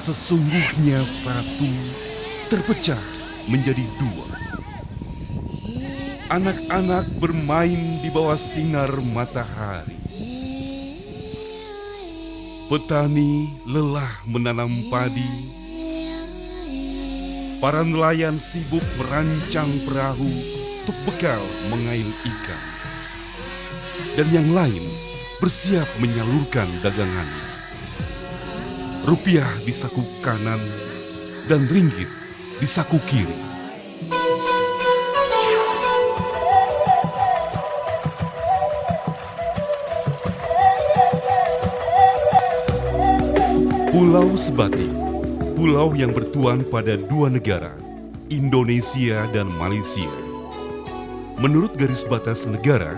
sesungguhnya satu terpecah menjadi dua. Anak-anak bermain di bawah sinar matahari. Petani lelah menanam padi. Para nelayan sibuk merancang perahu untuk bekal mengail ikan. Dan yang lain bersiap menyalurkan dagangannya. Rupiah di saku kanan dan ringgit di saku kiri. Pulau Sebatik, pulau yang bertuan pada dua negara, Indonesia dan Malaysia. Menurut garis batas negara,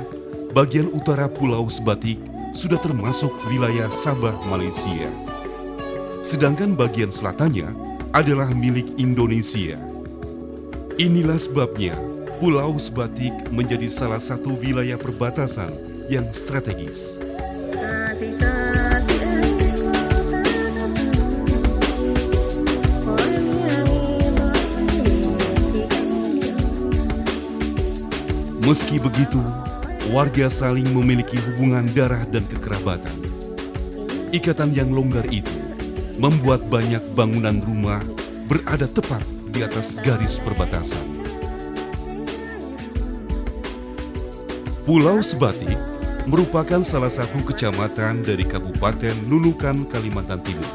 bagian utara Pulau Sebatik sudah termasuk wilayah Sabah, Malaysia. Sedangkan bagian selatannya adalah milik Indonesia. Inilah sebabnya Pulau Sebatik menjadi salah satu wilayah perbatasan yang strategis. Meski begitu, warga saling memiliki hubungan darah dan kekerabatan. Ikatan yang longgar itu membuat banyak bangunan rumah berada tepat di atas garis perbatasan. Pulau Sebatik merupakan salah satu kecamatan dari Kabupaten Nunukan, Kalimantan Timur.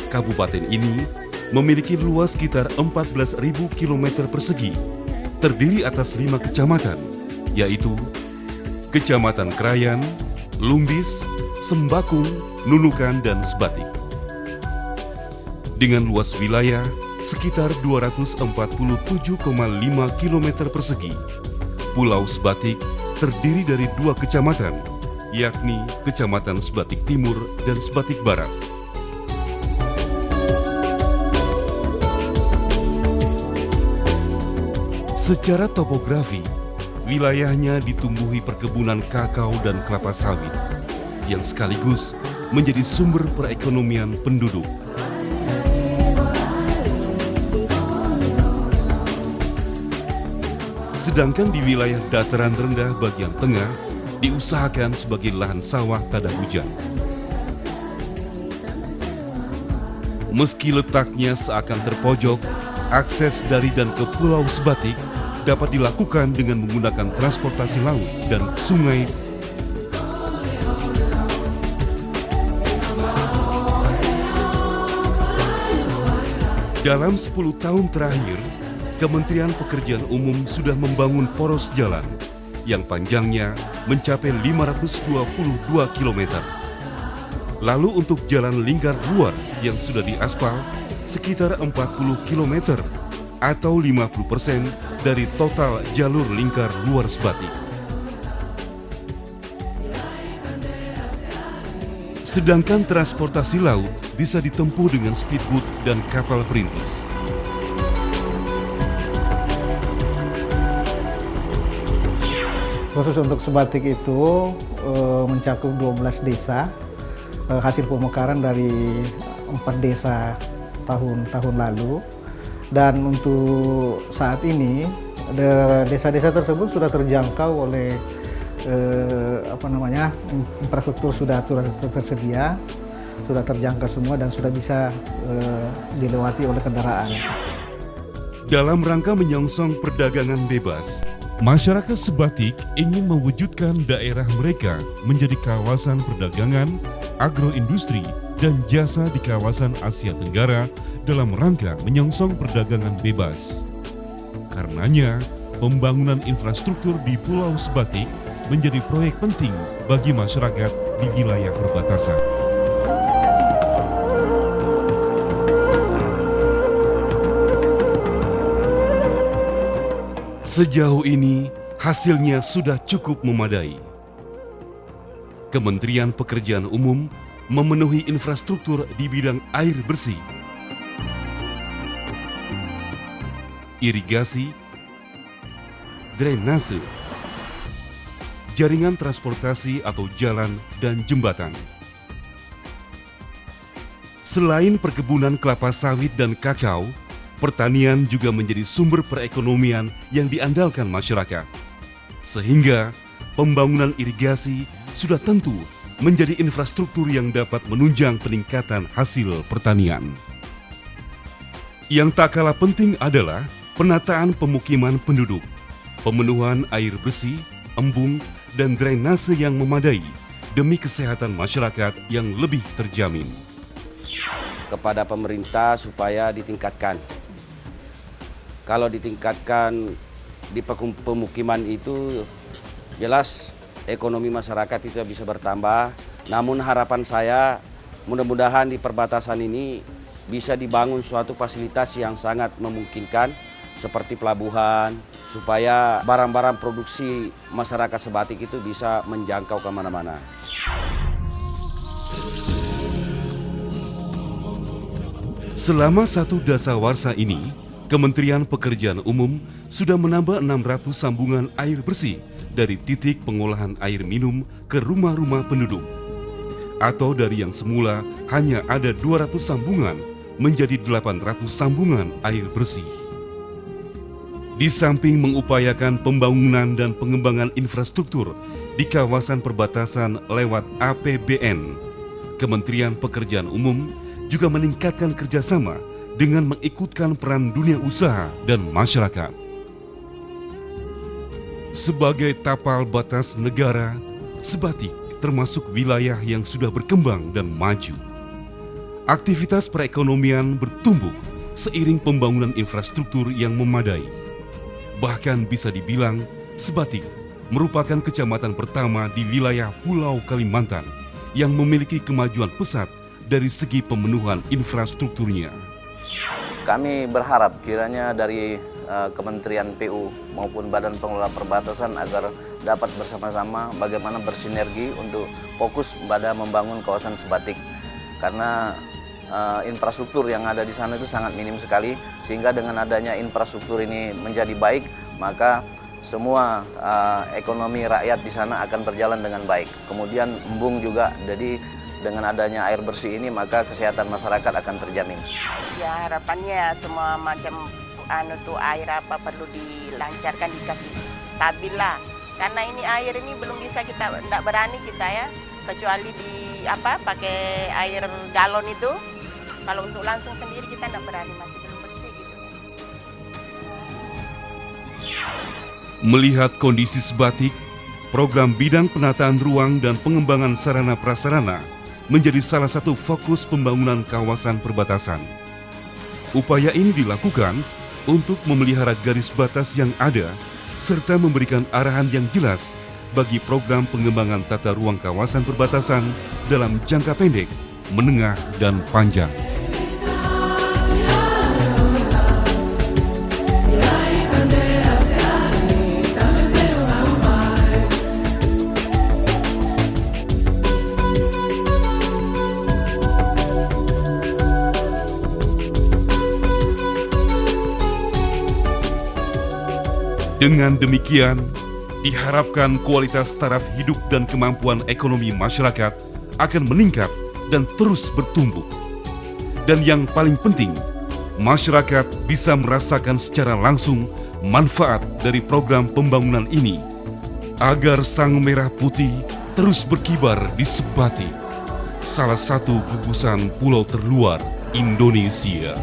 Kabupaten ini memiliki luas sekitar 14.000 km persegi, terdiri atas 5 kecamatan, yaitu Kecamatan Krayan, Lumbis, Sembakung, Nunukan, dan Sebatik. Dengan luas wilayah sekitar 247,5 km persegi, Pulau Sebatik terdiri dari 2 kecamatan, yakni Kecamatan Sebatik Timur dan Sebatik Barat. Secara topografi, wilayahnya ditumbuhi perkebunan kakao dan kelapa sawit, yang sekaligus menjadi sumber perekonomian penduduk. Sedangkan di wilayah dataran rendah bagian tengah diusahakan sebagai lahan sawah tada hujan. Meski letaknya seakan terpojok, akses dari dan ke Pulau Sebatik dapat dilakukan dengan menggunakan transportasi laut dan sungai. Dalam 10 tahun terakhir, Kementerian Pekerjaan Umum sudah membangun poros jalan yang panjangnya mencapai 522 km. Lalu untuk jalan lingkar luar yang sudah diaspal sekitar 40 km atau 50% dari total jalur lingkar luar Sebatik. Sedangkan transportasi laut bisa ditempuh dengan speedboat dan kapal perintis. Khusus untuk Sebatik itu mencakup 12 desa, hasil pemekaran dari 4 desa tahun lalu. Dan untuk saat ini desa-desa tersebut sudah terjangkau oleh infrastruktur sudah tersedia, sudah terjangkau semua dan sudah bisa dilewati oleh kendaraan. Dalam rangka menyongsong perdagangan bebas, masyarakat Sebatik ingin mewujudkan daerah mereka menjadi kawasan perdagangan, agroindustri, dan jasa di kawasan Asia Tenggara dalam rangka menyongsong perdagangan bebas. Karenanya, pembangunan infrastruktur di Pulau Sebatik menjadi proyek penting bagi masyarakat di wilayah perbatasan. Sejauh ini, hasilnya sudah cukup memadai. Kementerian Pekerjaan Umum memenuhi infrastruktur di bidang air bersih, irigasi, drainase, jaringan transportasi atau jalan dan jembatan. Selain perkebunan kelapa sawit dan kakao, pertanian juga menjadi sumber perekonomian yang diandalkan masyarakat. Sehingga pembangunan irigasi sudah tentu menjadi infrastruktur yang dapat menunjang peningkatan hasil pertanian. Yang tak kalah penting adalah penataan pemukiman penduduk, pemenuhan air bersih, embung, dan drainase yang memadai demi kesehatan masyarakat yang lebih terjamin. Kepada pemerintah supaya ditingkatkan. Kalau ditingkatkan di pemukiman itu jelas ekonomi masyarakat itu bisa bertambah. Namun harapan saya mudah-mudahan di perbatasan ini bisa dibangun suatu fasilitas yang sangat memungkinkan seperti pelabuhan supaya barang-barang produksi masyarakat Sebatik itu bisa menjangkau kemana-mana. Selama 1 dasawarsa ini, Kementerian Pekerjaan Umum sudah menambah 600 sambungan air bersih dari titik pengolahan air minum ke rumah-rumah penduduk. Atau dari yang semula hanya ada 200 sambungan menjadi 800 sambungan air bersih. Di samping mengupayakan pembangunan dan pengembangan infrastruktur di kawasan perbatasan lewat APBN, Kementerian Pekerjaan Umum juga meningkatkan kerjasama dengan mengikutkan peran dunia usaha dan masyarakat. Sebagai tapal batas negara, Sebatik termasuk wilayah yang sudah berkembang dan maju. Aktivitas perekonomian bertumbuh seiring pembangunan infrastruktur yang memadai. Bahkan bisa dibilang, Sebatik merupakan kecamatan pertama di wilayah Pulau Kalimantan yang memiliki kemajuan pesat dari segi pemenuhan infrastrukturnya. Kami berharap kiranya dari Kementerian PU maupun Badan Pengelola Perbatasan agar dapat bersama-sama bagaimana bersinergi untuk fokus pada membangun kawasan Sebatik. Karena infrastruktur yang ada di sana itu sangat minim sekali, sehingga dengan adanya infrastruktur ini menjadi baik, maka semua ekonomi rakyat di sana akan berjalan dengan baik. Kemudian embung juga, jadi dengan adanya air bersih ini maka kesehatan masyarakat akan terjamin. Ya harapannya semua macam air apa perlu dilancarkan, dikasih stabil lah. Karena ini air ini belum bisa kita, tidak berani kita ya, kecuali di pakai air galon itu. Kalau untuk langsung sendiri kita tidak berani, masih belum bersih gitu. Melihat kondisi Sebatik, program bidang penataan ruang dan pengembangan sarana prasarana menjadi salah satu fokus pembangunan kawasan perbatasan. Upaya ini dilakukan untuk memelihara garis batas yang ada serta memberikan arahan yang jelas bagi program pengembangan tata ruang kawasan perbatasan dalam jangka pendek, menengah, dan panjang. Dengan demikian, diharapkan kualitas taraf hidup dan kemampuan ekonomi masyarakat akan meningkat dan terus bertumbuh. Dan yang paling penting, masyarakat bisa merasakan secara langsung manfaat dari program pembangunan ini, agar sang merah putih terus berkibar di Sebatik, salah satu gugusan pulau terluar Indonesia.